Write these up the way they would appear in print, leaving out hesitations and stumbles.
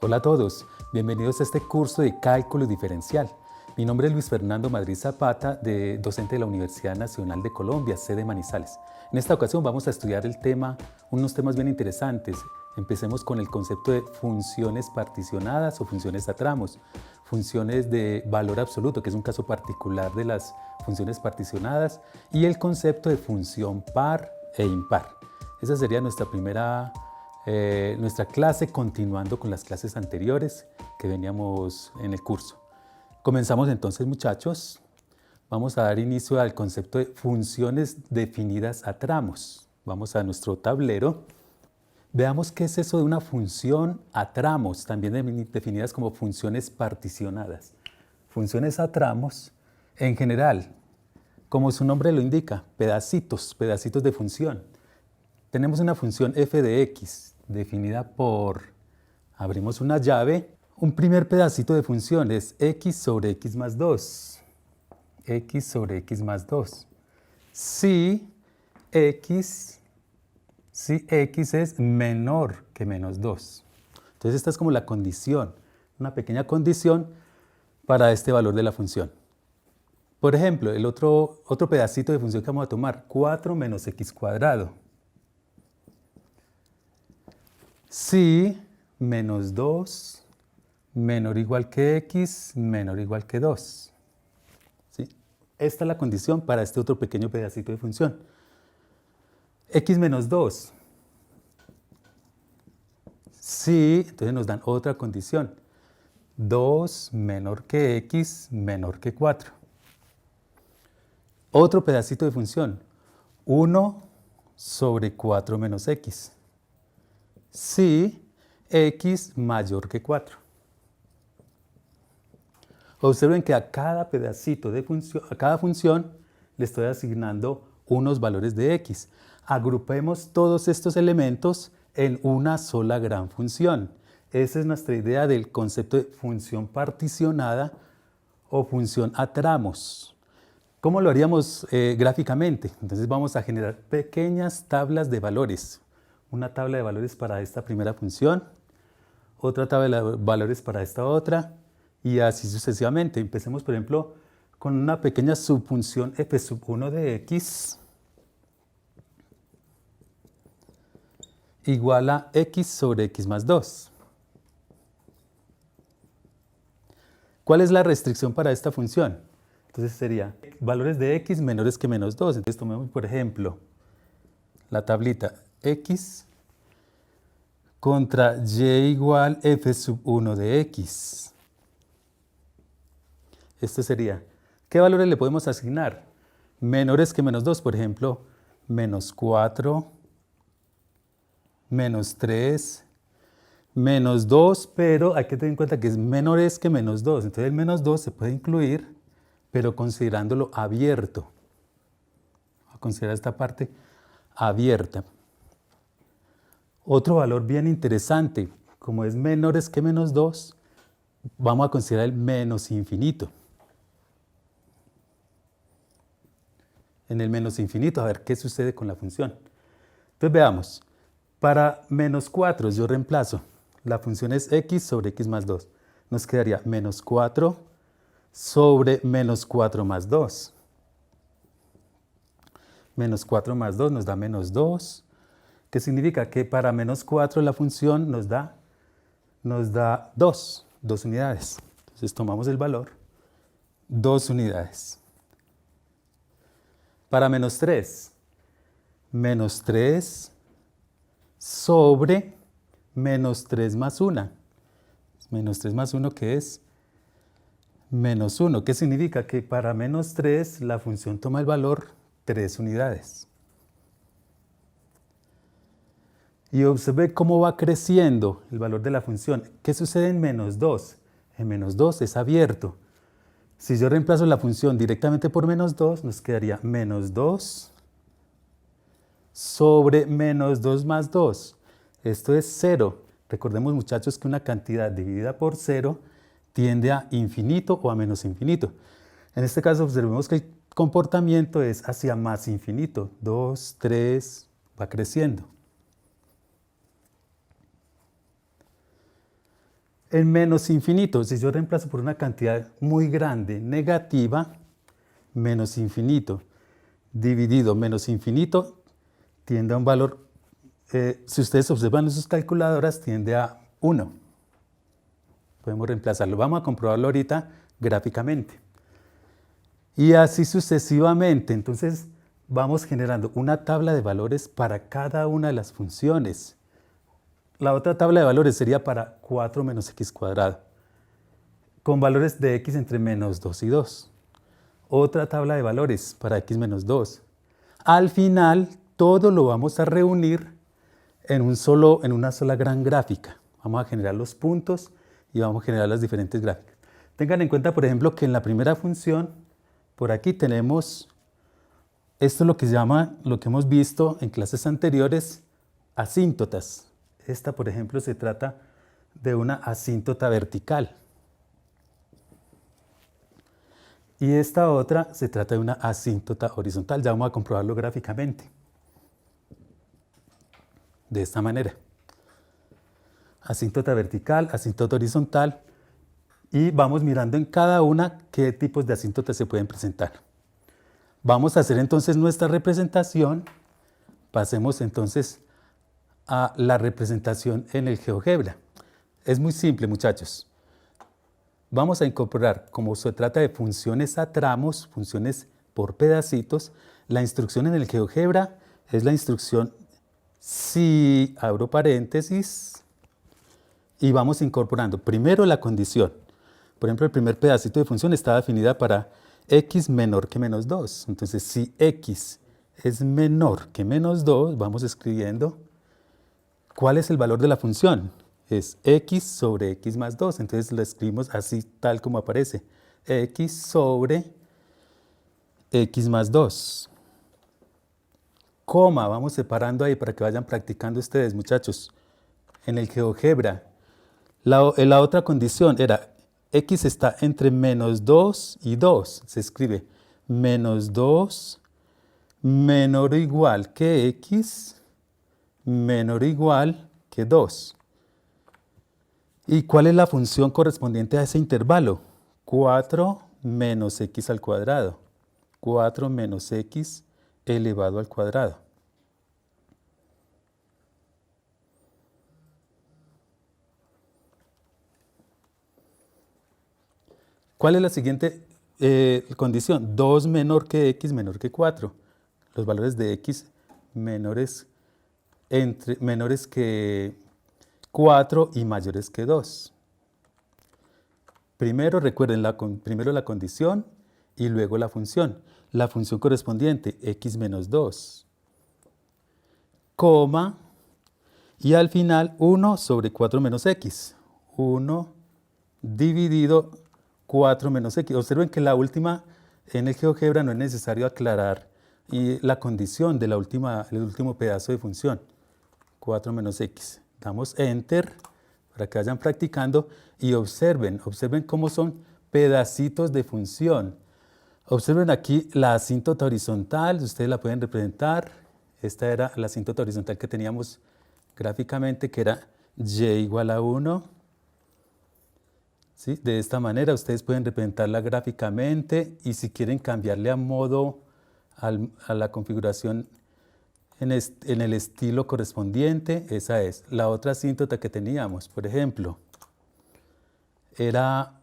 Hola a todos, bienvenidos a este curso de cálculo diferencial. Mi nombre es Luis Fernando Madrid Zapata, docente de la Universidad Nacional de Colombia, sede Manizales. En esta ocasión vamos a estudiar unos temas bien interesantes. Empecemos con el concepto de funciones particionadas o funciones a tramos, funciones de valor absoluto, que es un caso particular de las funciones particionadas, y el concepto de función par e impar. Esa sería nuestra clase, continuando con las clases anteriores que veníamos en el curso. Comenzamos entonces, muchachos. Vamos a dar inicio al concepto de funciones definidas a tramos. Vamos a nuestro tablero. Veamos qué es eso de una función a tramos, también definidas como funciones particionadas. Funciones a tramos, en general, como su nombre lo indica, pedacitos de función. Tenemos una función f de x, definida por, abrimos una llave, un primer pedacito de función es x sobre x más 2. X sobre x más 2. Si x es menor que menos 2. Entonces esta es como la condición, una pequeña condición para este valor de la función. Por ejemplo, el otro pedacito de función que vamos a tomar, 4 menos x cuadrado. Si menos 2 menor o igual que x menor o igual que 2. ¿Sí? Esta es la condición para este otro pequeño pedacito de función. X menos 2. Sí, entonces nos dan otra condición. 2 menor que x menor que 4. Otro pedacito de función. 1 sobre 4 menos x. Si x mayor que 4. Observen que a cada pedacito de función, a cada función le estoy asignando unos valores de x. Agrupemos todos estos elementos en una sola gran función. Esa es nuestra idea del concepto de función particionada o función a tramos. ¿Cómo lo haríamos gráficamente? Entonces vamos a generar pequeñas tablas de valores. Una tabla de valores para esta primera función, otra tabla de valores para esta otra, y así sucesivamente. Empecemos, por ejemplo, con una pequeña subfunción f sub 1 de x igual a x sobre x más 2. ¿Cuál es la restricción para esta función? Entonces sería valores de x menores que menos 2. Entonces tomemos, por ejemplo, la tablita x contra y igual f sub 1 de x. Esto sería, ¿qué valores le podemos asignar? Menores que menos 2, por ejemplo, menos 4, menos 3, menos 2, pero hay que tener en cuenta que es menores que menos 2. Entonces el menos 2 se puede incluir, pero considerándolo abierto. Vamos a considerar esta parte abierta. Otro valor bien interesante, como es menores que menos 2, vamos a considerar el menos infinito. En el menos infinito, a ver qué sucede con la función. Entonces veamos, para menos 4 yo reemplazo, la función es x sobre x más 2. Nos quedaría menos 4 sobre menos 4 más 2. Menos 4 más 2 nos da menos 2. ¿Qué significa? Que para menos 4 la función nos da 2 unidades. Entonces tomamos el valor, 2 unidades. Para menos 3 sobre menos 3 más 1. Menos 3 más 1, que es menos 1. ¿Qué significa? Que para menos 3 la función toma el valor 3 unidades. Y observe cómo va creciendo el valor de la función. ¿Qué sucede en menos 2? En menos 2 es abierto. Si yo reemplazo la función directamente por menos 2, nos quedaría menos 2 sobre menos 2 más 2. Esto es 0. Recordemos, muchachos, que una cantidad dividida por 0 tiende a infinito o a menos infinito. En este caso observemos que el comportamiento es hacia más infinito. 2, 3, va creciendo. En menos infinito, si yo reemplazo por una cantidad muy grande negativa, menos infinito dividido menos infinito tiende a un valor, si ustedes observan en sus calculadoras, tiende a 1. Podemos reemplazarlo. Vamos a comprobarlo ahorita gráficamente. Y así sucesivamente. Entonces vamos generando una tabla de valores para cada una de las funciones. La otra tabla de valores sería para 4 menos x cuadrado, con valores de x entre menos 2 y 2. Otra tabla de valores para x menos 2. Al final, todo lo vamos a reunir en una sola gran gráfica. Vamos a generar los puntos y vamos a generar las diferentes gráficas. Tengan en cuenta, por ejemplo, que en la primera función, por aquí tenemos, esto es lo que se llama, lo que hemos visto en clases anteriores, asíntotas. Esta, por ejemplo, se trata de una asíntota vertical. Y esta otra se trata de una asíntota horizontal. Ya vamos a comprobarlo gráficamente. De esta manera. Asíntota vertical, asíntota horizontal. Y vamos mirando en cada una qué tipos de asíntotas se pueden presentar. Vamos a hacer entonces nuestra representación. Pasemos entonces a la representación en el GeoGebra. Es muy simple, muchachos. Vamos a incorporar, como se trata de funciones a tramos, funciones por pedacitos, la instrucción en el GeoGebra es la instrucción si, abro paréntesis, y vamos incorporando primero la condición. Por ejemplo, el primer pedacito de función está definida para x menor que menos 2. Entonces, si x es menor que menos 2, vamos escribiendo cuál es el valor de la función. Es x sobre x más 2. Entonces lo escribimos así, tal como aparece. X sobre x más 2. Coma, vamos separando ahí para que vayan practicando ustedes, muchachos. En el GeoGebra, la otra condición era x está entre menos 2 y 2. Se escribe menos 2 menor o igual que x menor o igual que 2. ¿Y cuál es la función correspondiente a ese intervalo? 4 menos x al cuadrado. 4 menos x elevado al cuadrado. ¿Cuál es la siguiente condición? 2 menor que x menor que 4. Los valores de x menores que 4 y mayores que 2. Primero, recuerden, primero la condición y luego la función. La función correspondiente, x menos 2, coma, y al final 1 sobre 4 menos x. 1 dividido 4 menos x. Observen que la última, en el GeoGebra no es necesario aclarar la condición del último pedazo de función. 4 menos x. Damos Enter para que vayan practicando y observen cómo son pedacitos de función. Observen aquí la asíntota horizontal, ustedes la pueden representar. Esta era la asíntota horizontal que teníamos gráficamente, que era y igual a 1. ¿Sí? De esta manera ustedes pueden representarla gráficamente y si quieren cambiarle a modo a la configuración en el estilo correspondiente, esa es. La otra asíntota que teníamos, por ejemplo, era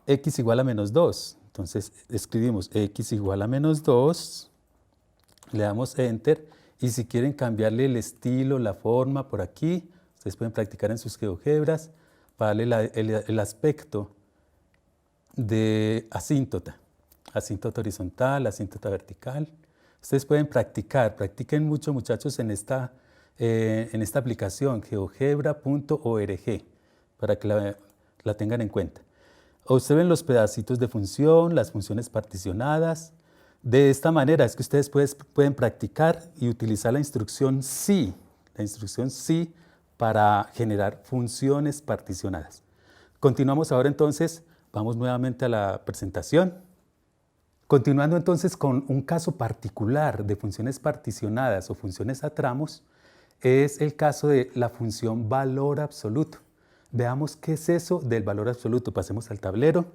x igual a menos 2. Entonces escribimos x igual a menos 2, le damos Enter y si quieren cambiarle el estilo, la forma por aquí, ustedes pueden practicar en sus GeoGebras para darle el aspecto de asíntota. Asíntota horizontal, asíntota vertical. Ustedes pueden practiquen mucho, muchachos, en esta aplicación geogebra.org para que la tengan en cuenta. Observen los pedacitos de función, las funciones particionadas. De esta manera es que ustedes pueden practicar y utilizar la instrucción si para generar funciones particionadas. Continuamos ahora entonces, vamos nuevamente a la presentación. Continuando entonces con un caso particular de funciones particionadas o funciones a tramos, es el caso de la función valor absoluto. Veamos qué es eso del valor absoluto. Pasemos al tablero.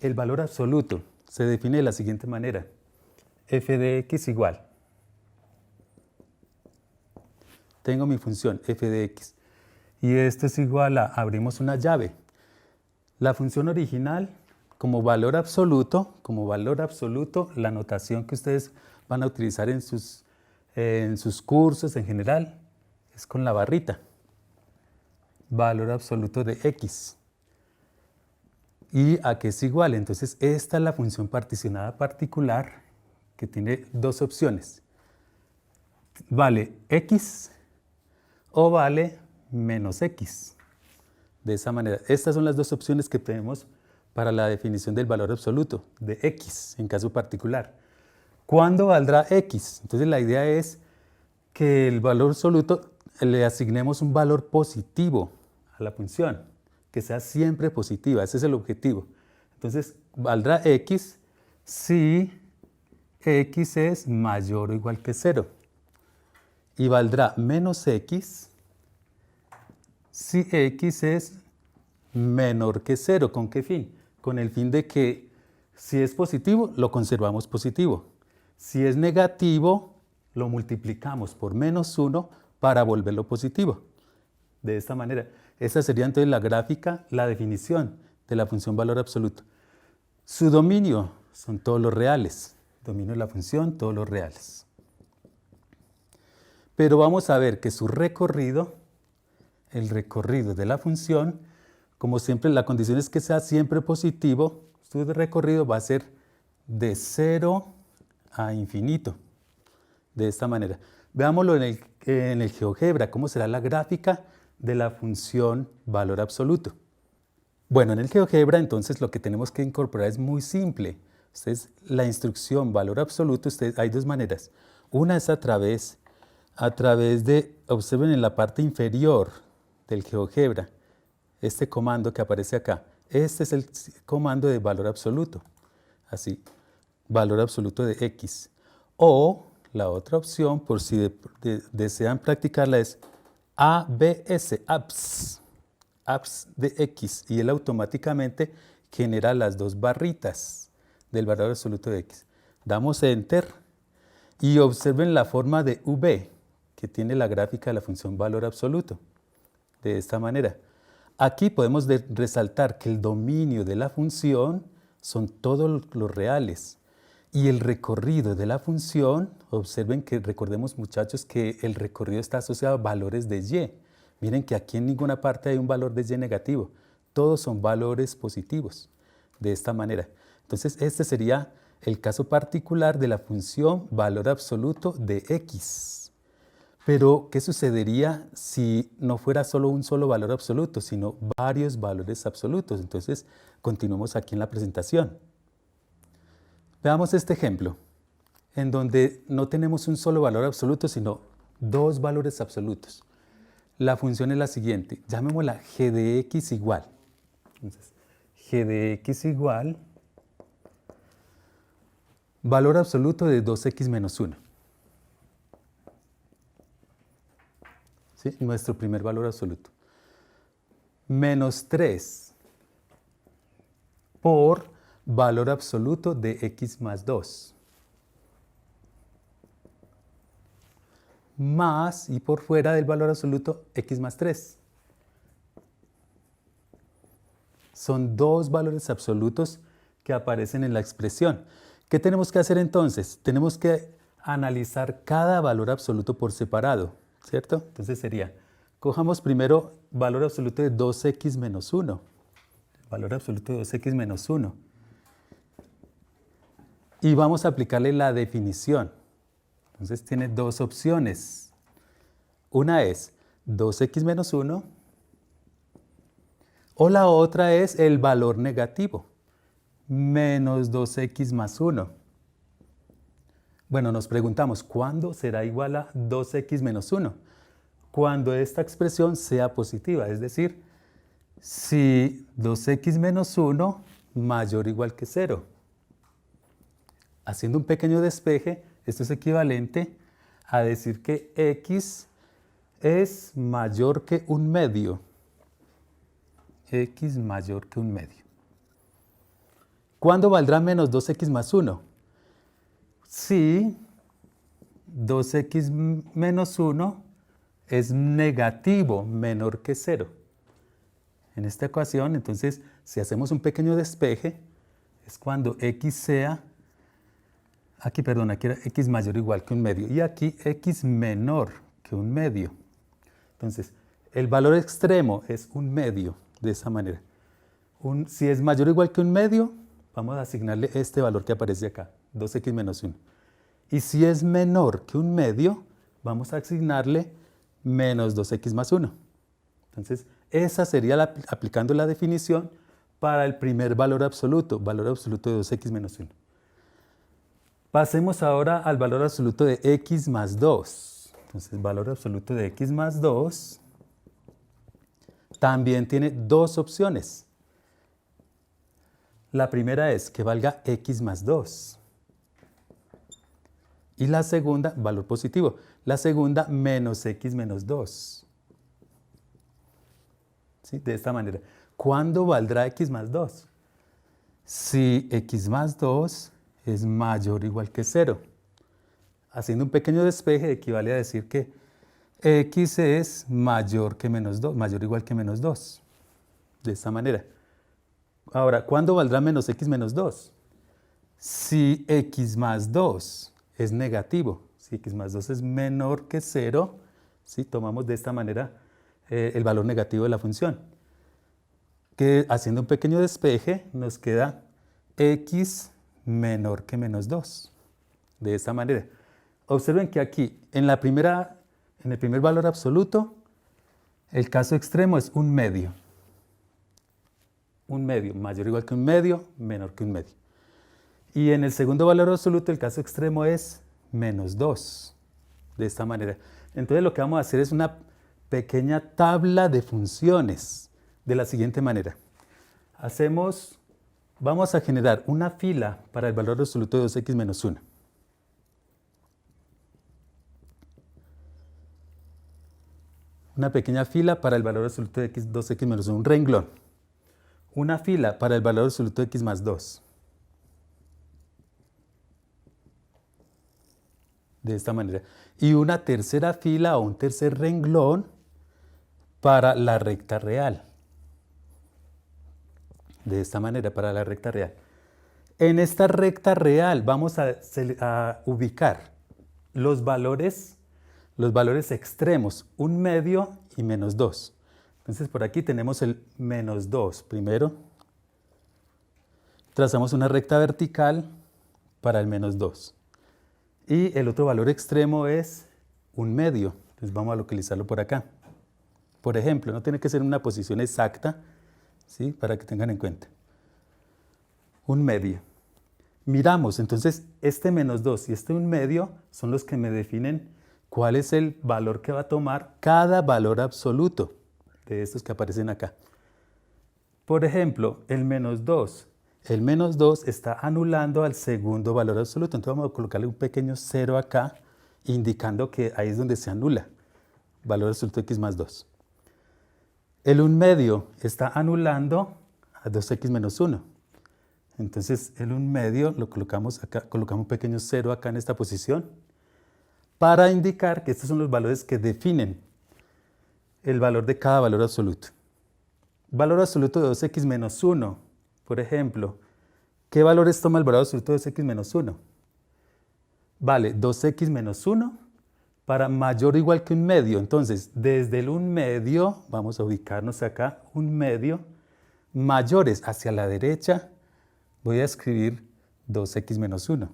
El valor absoluto se define de la siguiente manera. F de x igual. Tengo mi función f de x. Y esto es igual a, abrimos una llave. La función original, como valor absoluto, la notación que ustedes van a utilizar en sus cursos en general, es con la barrita. Valor absoluto de x. ¿Y a qué es igual? Entonces, esta es la función particionada particular que tiene dos opciones. Vale x o vale menos x. De esa manera, estas son las dos opciones que tenemos para la definición del valor absoluto de x en caso particular. ¿Cuándo valdrá x? Entonces, la idea es que el valor absoluto le asignemos un valor positivo a la función, que sea siempre positiva, ese es el objetivo. Entonces, valdrá x si x es mayor o igual que 0. Y valdrá menos x si x es menor que 0. ¿Con qué fin? Con el fin de que si es positivo, lo conservamos positivo. Si es negativo, lo multiplicamos por menos 1 para volverlo positivo. De esta manera, esa sería entonces la gráfica, la definición de la función valor absoluto. Su dominio son todos los reales. Dominio de la función, todos los reales. Pero vamos a ver que su recorrido, el recorrido de la función, como siempre, la condición es que sea siempre positivo, su recorrido va a ser de 0 a infinito. De esta manera. Veámoslo en el GeoGebra, cómo será la gráfica de la función valor absoluto. Bueno, en el GeoGebra entonces lo que tenemos que incorporar es muy simple. Ustedes, la instrucción valor absoluto, hay dos maneras. Una es a través de, observen en la parte inferior del GeoGebra, este comando que aparece acá. Este es el comando de valor absoluto. Así, valor absoluto de x. O la otra opción, por si desean practicarla, es ABS, ABS de x, y él automáticamente genera las dos barritas del valor absoluto de x. Damos Enter y observen la forma de V que tiene la gráfica de la función valor absoluto. De esta manera. Aquí podemos resaltar que el dominio de la función son todos los reales. Y el recorrido de la función, observen que, recordemos muchachos, que el recorrido está asociado a valores de y. Miren que aquí en ninguna parte hay un valor de y negativo. Todos son valores positivos. De esta manera. Entonces, este sería el caso particular de la función valor absoluto de x. Pero, ¿qué sucedería si no fuera solo un solo valor absoluto, sino varios valores absolutos? Entonces, continuemos aquí en la presentación. Veamos este ejemplo, en donde no tenemos un solo valor absoluto, sino dos valores absolutos. La función es la siguiente, llamémosla g de x igual. Entonces, g de x igual valor absoluto de 2x menos 1. ¿Sí? Nuestro primer valor absoluto. Menos 3 por valor absoluto de x más 2. Más, y por fuera del valor absoluto, x más 3. Son dos valores absolutos que aparecen en la expresión. ¿Qué tenemos que hacer entonces? Tenemos que analizar cada valor absoluto por separado, ¿cierto? Entonces sería, cojamos primero valor absoluto de 2x menos 1. Valor absoluto de 2x menos 1. Y vamos a aplicarle la definición. Entonces tiene dos opciones. Una es 2x menos 1 o la otra es el valor negativo, menos 2x más 1. Bueno, nos preguntamos, ¿cuándo será igual a 2x menos 1? Cuando esta expresión sea positiva, es decir, si 2x menos 1 mayor o igual que 0. Haciendo un pequeño despeje, esto es equivalente a decir que x es mayor que un medio. x mayor que un medio. ¿Cuándo valdrá menos 2x más 1? Si 2x menos 1 es negativo, menor que 0. En esta ecuación, entonces, si hacemos un pequeño despeje, es cuando x sea, aquí era x mayor o igual que un medio, y aquí x menor que un medio. Entonces, el valor extremo es un medio, de esa manera. Si es mayor o igual que un medio, vamos a asignarle este valor que aparece acá, 2x menos 1. Y si es menor que un medio, vamos a asignarle menos 2x más 1. Entonces, esa sería aplicando la definición para el primer valor absoluto de 2x menos 1. Pasemos ahora al valor absoluto de x más 2. Entonces, valor absoluto de x más 2 también tiene dos opciones. La primera es que valga x más 2. Y la segunda, valor positivo. La segunda, menos x menos 2. ¿Sí? De esta manera. ¿Cuándo valdrá x más 2? Si x más 2 es mayor o igual que 0. Haciendo un pequeño despeje equivale a decir que x es mayor que menos 2, mayor o igual que menos 2. De esta manera. Ahora, ¿cuándo valdrá menos x menos 2? Si x más 2 es negativo, si x más 2 es menor que 0, ¿sí? Tomamos de esta manera el valor negativo de la función. Que haciendo un pequeño despeje nos queda x menor que menos 2. De esta manera. Observen que aquí, en el primer valor absoluto, el caso extremo es un medio. Un medio, mayor o igual que un medio, menor que un medio. Y en el segundo valor absoluto, el caso extremo es menos 2. De esta manera. Entonces lo que vamos a hacer es una pequeña tabla de funciones de la siguiente manera. Vamos a generar una fila para el valor absoluto de 2x menos 1. Una pequeña fila para el valor absoluto de 2x menos 1, un renglón. Una fila para el valor absoluto de x más 2. De esta manera. Y una tercera fila o un tercer renglón para la recta real. De esta manera, para la recta real. En esta recta real vamos a ubicar los valores extremos, un medio y menos 2. Entonces por aquí tenemos el menos 2. Primero trazamos una recta vertical para el menos 2. Y el otro valor extremo es un medio. Entonces vamos a localizarlo por acá. Por ejemplo, no tiene que ser una posición exacta, ¿sí? Para que tengan en cuenta. Un medio. Miramos, entonces este menos 2 y este un medio son los que me definen cuál es el valor que va a tomar cada valor absoluto de estos que aparecen acá. Por ejemplo, el menos 2. El menos 2 está anulando al segundo valor absoluto. Entonces vamos a colocarle un pequeño 0 acá, indicando que ahí es donde se anula. Valor absoluto de x más 2. El 1 medio está anulando a 2x menos 1. Entonces el 1 medio lo colocamos acá, colocamos un pequeño 0 acá en esta posición, para indicar que estos son los valores que definen el valor de cada valor absoluto. Valor absoluto de 2x menos 1, por ejemplo. ¿Qué valores toma el valor absoluto de 2x menos 1? Vale, 2x menos 1 para mayor o igual que un medio. Entonces, desde el 1 medio, vamos a ubicarnos acá, 1 medio, mayores hacia la derecha, voy a escribir 2x menos 1.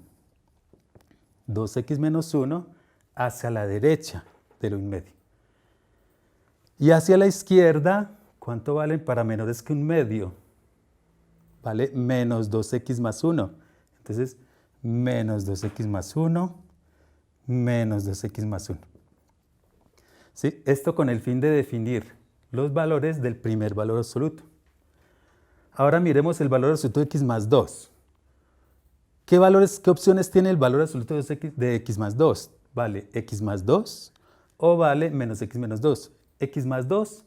2x menos 1 hacia la derecha del 1 medio. Y hacia la izquierda, ¿cuánto valen para menores que un medio? Vale menos 2x más 1. Entonces, menos 2x más 1, menos 2x más 1. ¿Sí? Esto con el fin de definir los valores del primer valor absoluto. Ahora miremos el valor absoluto de x más 2. ¿Qué opciones tiene el valor absoluto de x más 2? ¿Vale x más 2 o vale menos x menos 2? X más 2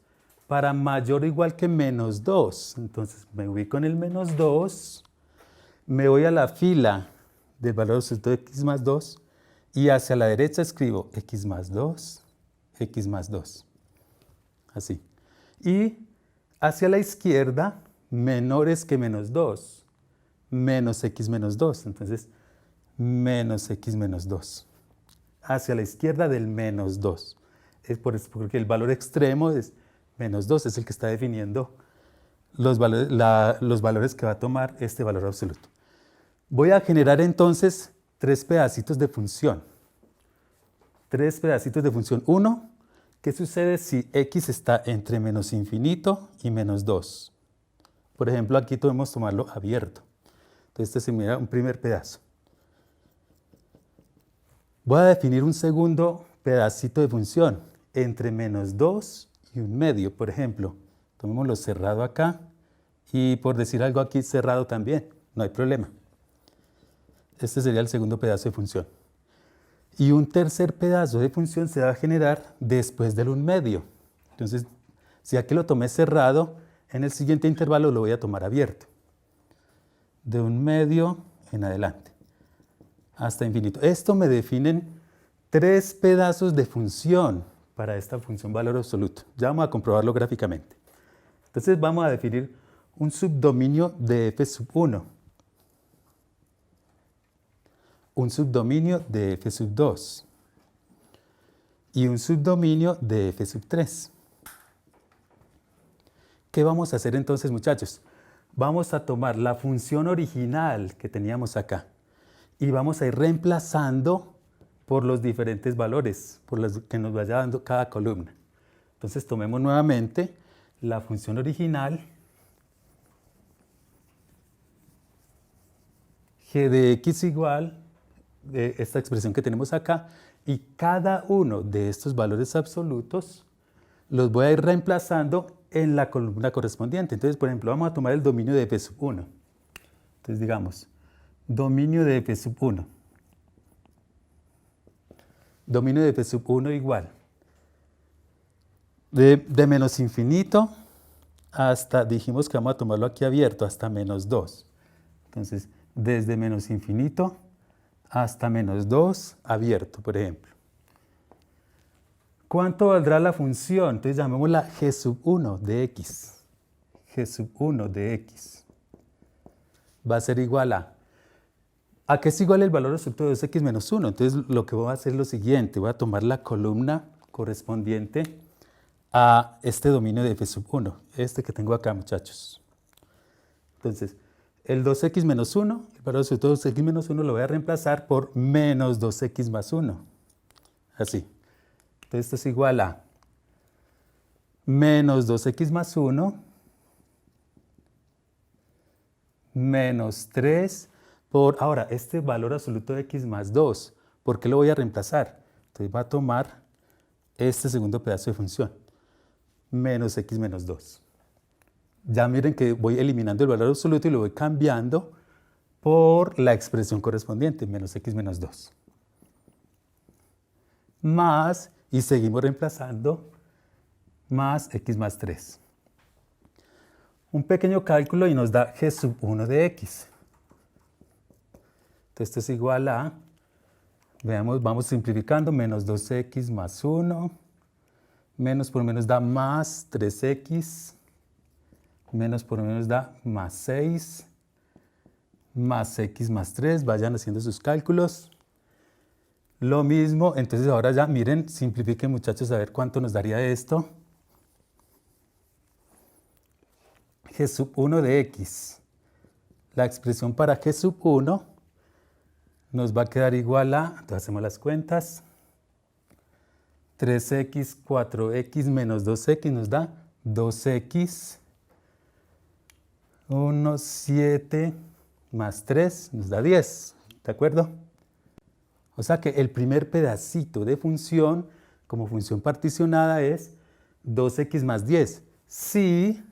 para mayor o igual que menos 2. Entonces me ubico en el menos 2, me voy a la fila del valor absoluto de x más 2 y hacia la derecha escribo x más 2, x más 2. Así. Y hacia la izquierda, menores que menos 2, menos x menos 2. Entonces, menos x menos 2. Hacia la izquierda del menos 2. Es porque el valor extremo es menos 2, es el que está definiendo los valores que va a tomar este valor absoluto. Voy a generar entonces 3 pedacitos de función. 3 pedacitos de función. 1, ¿qué sucede si x está entre menos infinito y menos 2? Por ejemplo, aquí podemos tomarlo abierto. Entonces, este sería un primer pedazo. Voy a definir un segundo pedacito de función entre menos 2 y 1/2. Por ejemplo, tomémoslo cerrado acá y por decir algo aquí cerrado también, no hay problema. Este sería el segundo pedazo de función. Y un tercer pedazo de función se va a generar después del 1/2. Entonces, si aquí lo tomé cerrado, en el siguiente intervalo lo voy a tomar abierto. De 1/2 en adelante, hasta infinito. Esto me definen 3 pedazos de función para esta función valor absoluto. Ya vamos a comprobarlo gráficamente. Entonces vamos a definir un subdominio de f sub 1, un subdominio de f sub 2 y un subdominio de f sub 3. ¿Qué vamos a hacer entonces, muchachos? Vamos a tomar la función original que teníamos acá y vamos a ir reemplazando por los diferentes valores, por los que nos vaya dando cada columna. Entonces tomemos nuevamente la función original, g de x igual, de esta expresión que tenemos acá, y cada uno de estos valores absolutos los voy a ir reemplazando en la columna correspondiente. Entonces, por ejemplo, vamos a tomar el dominio de f sub 1. Entonces, digamos, dominio de f sub 1. Dominio de f sub 1 igual. De menos infinito hasta, dijimos que vamos a tomarlo aquí abierto, hasta menos 2. Entonces, desde menos infinito hasta menos 2 abierto, por ejemplo. ¿Cuánto valdrá la función? Entonces llamémosla g sub 1 de x. G sub 1 de x va a ser igual ¿a qué es igual el valor absoluto de 2x menos 1? Entonces lo que voy a hacer es lo siguiente, voy a tomar la columna correspondiente a este dominio de f sub 1, este que tengo acá, muchachos. Entonces, el 2x menos 1, el valor absoluto de 2x menos 1 lo voy a reemplazar por menos 2x más 1. Así. Entonces esto es igual a menos 2x más 1 menos 3 por, ahora, este valor absoluto de x más 2, ¿por qué lo voy a reemplazar? Entonces va a tomar este segundo pedazo de función, menos x menos 2. Ya miren que voy eliminando el valor absoluto y lo voy cambiando por la expresión correspondiente, menos x menos 2. Más, y seguimos reemplazando, más x más 3. Un pequeño cálculo y nos da g sub 1 de x. Entonces esto es igual a, veamos, vamos simplificando, menos 2x más 1, menos por menos da más 3x, menos por menos da más 6, más x más 3, vayan haciendo sus cálculos. Lo mismo, entonces ahora ya miren, simplifiquen muchachos a ver cuánto nos daría esto. G sub 1 de x. La expresión para g sub 1 nos va a quedar igual a, entonces hacemos las cuentas, 3x, 4x menos 2x nos da 2x, 1, 7 más 3 nos da 10, ¿de acuerdo? O sea que el primer pedacito de función, como función particionada, es 2x más 10. Si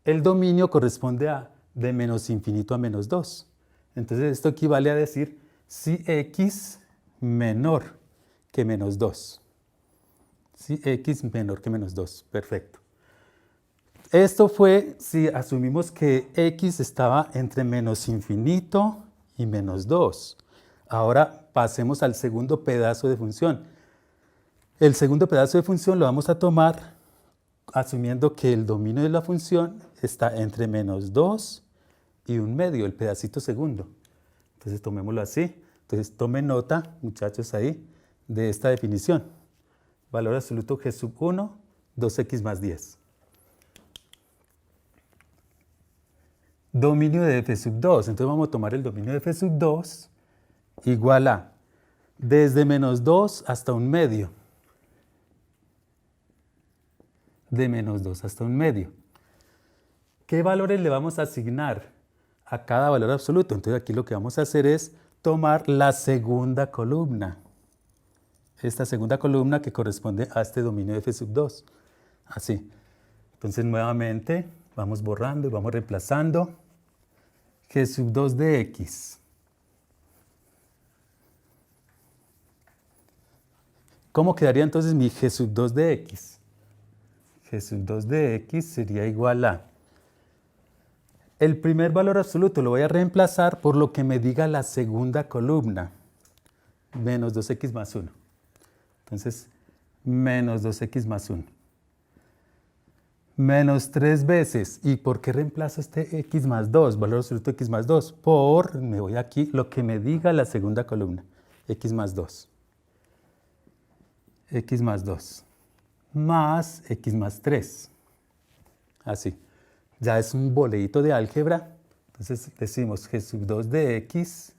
el dominio corresponde a de menos infinito a menos 2. Entonces esto equivale a decir si x menor que menos 2. ¿Sí? X menor que menos 2. Perfecto. Esto fue si asumimos que X estaba entre menos infinito y menos 2. Ahora pasemos al segundo pedazo de función. El segundo pedazo de función lo vamos a tomar asumiendo que el dominio de la función está entre menos 2 y 1/2, el pedacito segundo. Entonces tomémoslo así. Entonces tomen nota, muchachos, ahí, de esta definición. Valor absoluto g sub 1, 2x más 10. Dominio de f sub 2. Entonces vamos a tomar el dominio de f sub 2 igual a desde menos 2 hasta 1/2. De menos 2 hasta 1/2. ¿Qué valores le vamos a asignar a cada valor absoluto? Entonces aquí lo que vamos a hacer es tomar la segunda columna. Esta segunda columna que corresponde a este dominio de f sub 2. Así. Entonces nuevamente vamos borrando y vamos reemplazando g sub 2 de x. ¿Cómo quedaría entonces mi g sub 2 de x? G sub 2 de x sería igual a... El primer valor absoluto lo voy a reemplazar por lo que me diga la segunda columna. Menos 2x más 1. Entonces, menos 2x más 1. Menos 3 veces. ¿Y por qué reemplazo este x más 2? Valor absoluto x más 2. Por, me voy aquí, lo que me diga la segunda columna. X más 2. X más 2. Más x más 3. Así. Ya es un boleíto de álgebra. Entonces decimos g sub 2 de x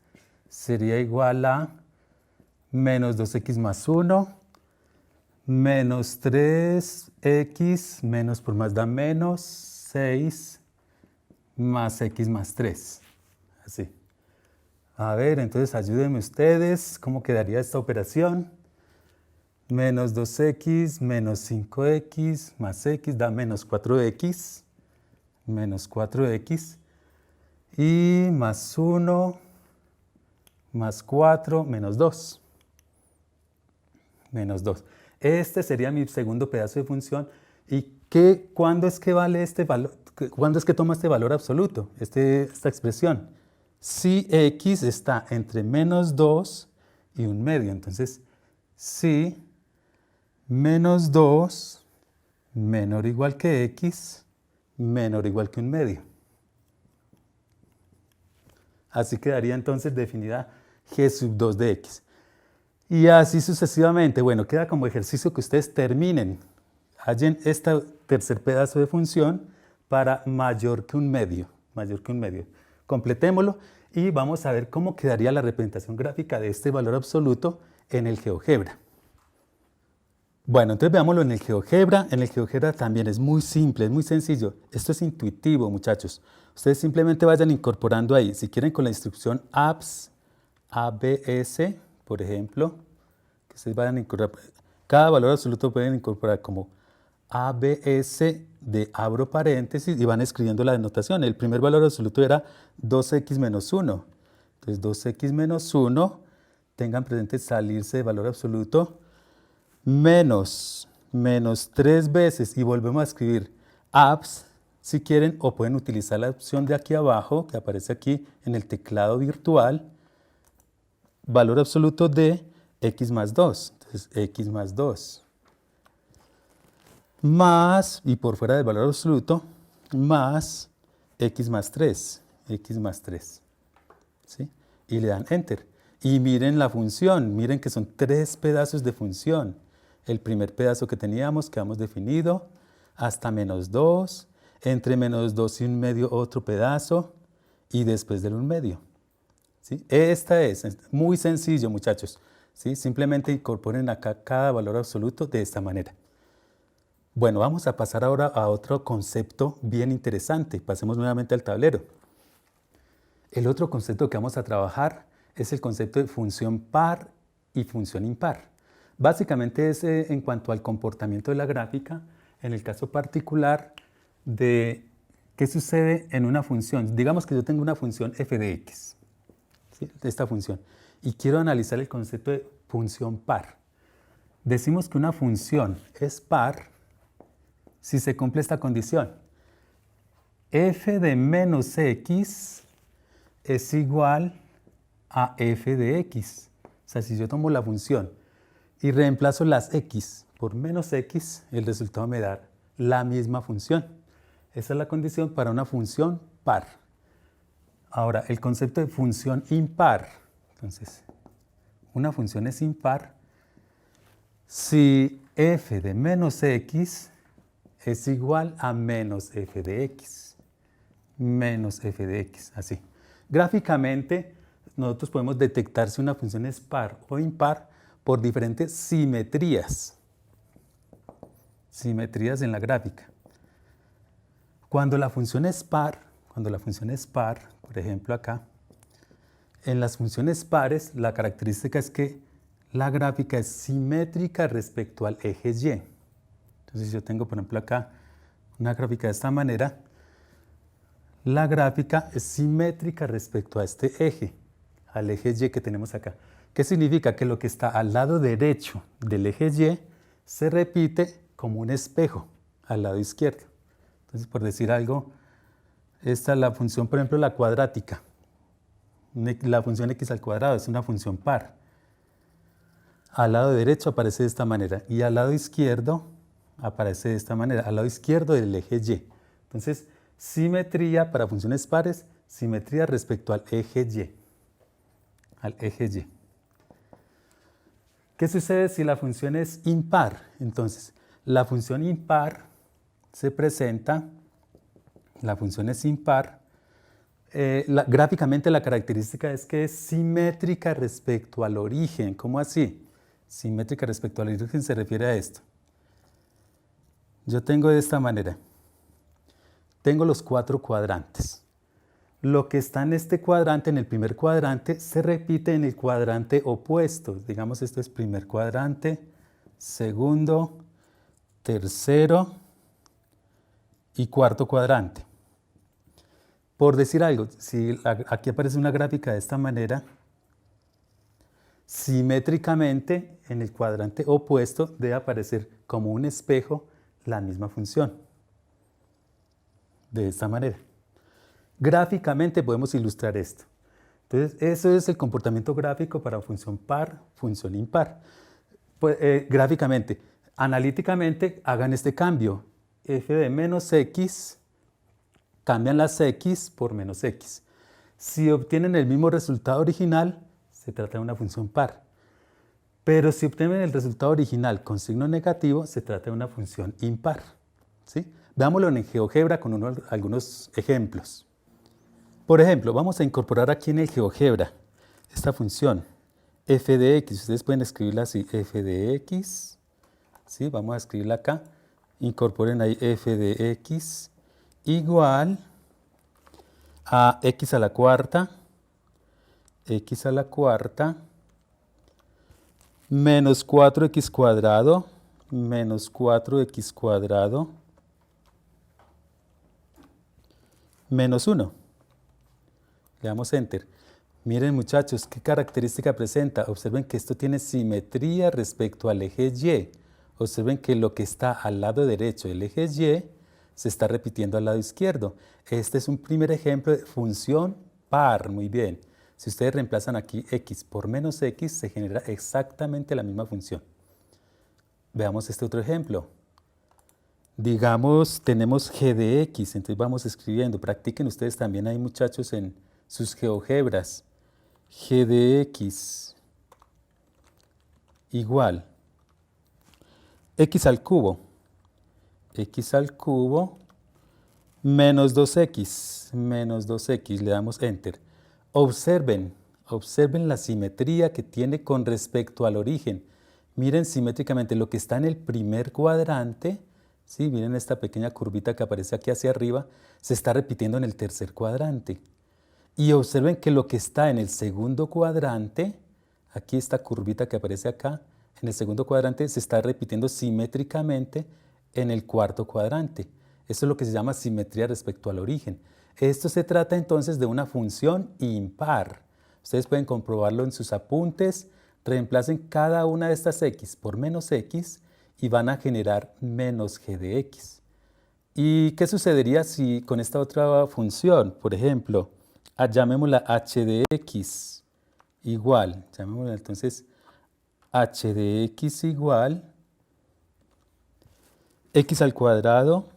sería igual a menos 2x más 1, menos 3x, menos por más da menos, 6, más x más 3. Así. A ver, entonces ayúdenme ustedes. ¿Cómo quedaría esta operación? Menos 2x, menos 5x, más x da menos 4x. Menos 4x. Y más 1, más 4, menos 2. Menos 2. Este sería mi segundo pedazo de función. ¿Y cuándo es que vale este valor? ¿Cuándo es que toma este valor absoluto? Esta expresión. Si x está entre menos 2 y 1/2. Entonces, si menos 2 menor o igual que x menor o igual que 1/2. Así quedaría entonces definida g sub 2 de x. Y así sucesivamente. Bueno, queda como ejercicio que ustedes terminen. Hallen este tercer pedazo de función para mayor que 1/2. Mayor que 1/2. Completémoslo y vamos a ver cómo quedaría la representación gráfica de este valor absoluto en el GeoGebra. Bueno, entonces veámoslo en el GeoGebra. En el GeoGebra también es muy simple, es muy sencillo. Esto es intuitivo, muchachos. Ustedes simplemente vayan incorporando ahí. Si quieren con la instrucción ABS, por ejemplo, que ustedes vayan a incorporar. Cada valor absoluto pueden incorporar como ABS de abro paréntesis y van escribiendo la denotación. El primer valor absoluto era 2x menos 1. Entonces 2x menos 1, tengan presente salirse de valor absoluto, menos 3 veces y volvemos a escribir ABS si quieren, o pueden utilizar la opción de aquí abajo que aparece aquí en el teclado virtual, valor absoluto de x más 2. Entonces x más 2 más, y por fuera del valor absoluto, más x más 3. X más 3. ¿Sí? Y le dan Enter. Y miren la función, miren que son 3 pedazos de función. El primer pedazo que teníamos, que hemos definido, hasta menos 2, entre menos 2 y 1/2 otro pedazo, y después del 1/2. ¿Sí? Esta es muy sencillo, muchachos. ¿Sí? Simplemente incorporen acá cada valor absoluto de esta manera. Bueno, vamos a pasar ahora a otro concepto bien interesante. Pasemos nuevamente al tablero. El otro concepto que vamos a trabajar es el concepto de función par y función impar. Básicamente es en cuanto al comportamiento de la gráfica, en el caso particular de qué sucede en una función. Digamos que yo tengo una función f de x, ¿sí? Esta función, y quiero analizar el concepto de función par. Decimos que una función es par si se cumple esta condición. F de menos x es igual a f de x. O sea, si yo tomo la función y reemplazo las x por menos x, el resultado me da la misma función. Esa es la condición para una función par. Ahora, el concepto de función impar. Entonces, una función es impar si f de menos x es igual a menos f de x. Menos f de x, así. Gráficamente, nosotros podemos detectar si una función es par o impar por diferentes simetrías. Simetrías en la gráfica. Cuando la función es par, por ejemplo acá, en las funciones pares la característica es que la gráfica es simétrica respecto al eje Y. Entonces yo tengo, por ejemplo, acá una gráfica de esta manera. La gráfica es simétrica respecto a este eje, al eje Y que tenemos acá. ¿Qué significa? Que lo que está al lado derecho del eje Y se repite como un espejo al lado izquierdo. Entonces, por decir algo, esta es la función, por ejemplo, la cuadrática. La función x al cuadrado es una función par. Al lado derecho aparece de esta manera y al lado izquierdo aparece de esta manera, al lado izquierdo del eje Y. Entonces, simetría para funciones pares, simetría respecto al eje Y. Al eje Y. ¿Qué sucede si la función es impar? Entonces, la función impar se presenta, la función es impar, gráficamente la característica es que es simétrica respecto al origen. ¿Cómo así? Simétrica respecto al origen se refiere a esto. Yo tengo de esta manera. Tengo los 4 cuadrantes. Lo que está en este cuadrante, en el primer cuadrante, se repite en el cuadrante opuesto. Digamos, esto es primer cuadrante, segundo, tercero y cuarto cuadrante. Por decir algo, si aquí aparece una gráfica de esta manera, simétricamente en el cuadrante opuesto debe aparecer como un espejo la misma función. De esta manera. Gráficamente podemos ilustrar esto. Entonces, eso es el comportamiento gráfico para función par, función impar. Pues, gráficamente, analíticamente hagan este cambio. F de menos x, cambian las x por menos x. Si obtienen el mismo resultado original, se trata de una función par. Pero si obtienen el resultado original con signo negativo, se trata de una función impar. ¿Sí? Veámoslo en GeoGebra con algunos ejemplos. Por ejemplo, vamos a incorporar aquí en el GeoGebra esta función f de x. Ustedes pueden escribirla así, f de x. ¿Sí? Vamos a escribirla acá. Incorporen ahí f de x igual a x a la cuarta menos 4x cuadrado menos 4x cuadrado menos 1. Le damos Enter. Miren, muchachos, ¿qué característica presenta? Observen que esto tiene simetría respecto al eje Y. Observen que lo que está al lado derecho del eje Y se está repitiendo al lado izquierdo. Este es un primer ejemplo de función par. Muy bien. Si ustedes reemplazan aquí x por menos x, se genera exactamente la misma función. Veamos este otro ejemplo. Digamos, tenemos g de x, entonces vamos escribiendo. Practiquen ustedes también ahí, muchachos, en sus GeoGebras. G de x igual x al cubo menos 2x, le damos Enter. Observen la simetría que tiene con respecto al origen. Miren simétricamente lo que está en el primer cuadrante, ¿sí? Miren esta pequeña curvita que aparece aquí hacia arriba, se está repitiendo en el tercer cuadrante. Y observen que lo que está en el segundo cuadrante, aquí esta curvita que aparece acá, en el segundo cuadrante se está repitiendo simétricamente en el cuarto cuadrante. Esto es lo que se llama simetría respecto al origen. Esto se trata entonces de una función impar. Ustedes pueden comprobarlo en sus apuntes. Reemplacen cada una de estas x por menos x y van a generar menos g de x. ¿Y qué sucedería si con esta otra función, por ejemplo, llamémosla h de x igual, llamémosla entonces h de x igual x al cuadrado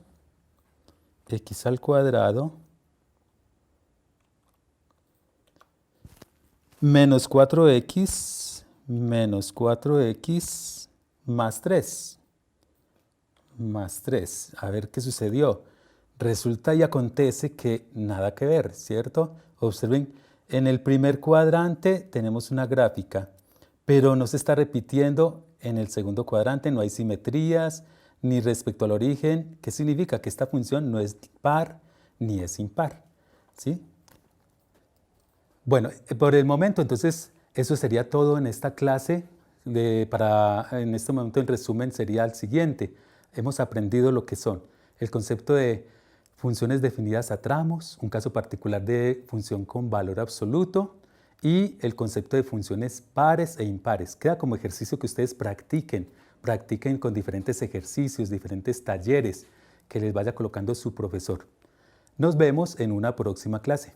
menos 4x más 3. A ver qué sucedió. Resulta y acontece que nada que ver, ¿cierto? Observen, en el primer cuadrante tenemos una gráfica, pero no se está repitiendo en el segundo cuadrante, no hay simetrías ni respecto al origen. ¿Qué significa? Que esta función no es par ni es impar, ¿sí? Bueno, por el momento, entonces, eso sería todo en esta clase. En este momento, el resumen sería el siguiente. Hemos aprendido lo que son el concepto de funciones definidas a tramos, un caso particular de función con valor absoluto y el concepto de funciones pares e impares. Queda como ejercicio que ustedes practiquen con diferentes ejercicios, diferentes talleres que les vaya colocando su profesor. Nos vemos en una próxima clase.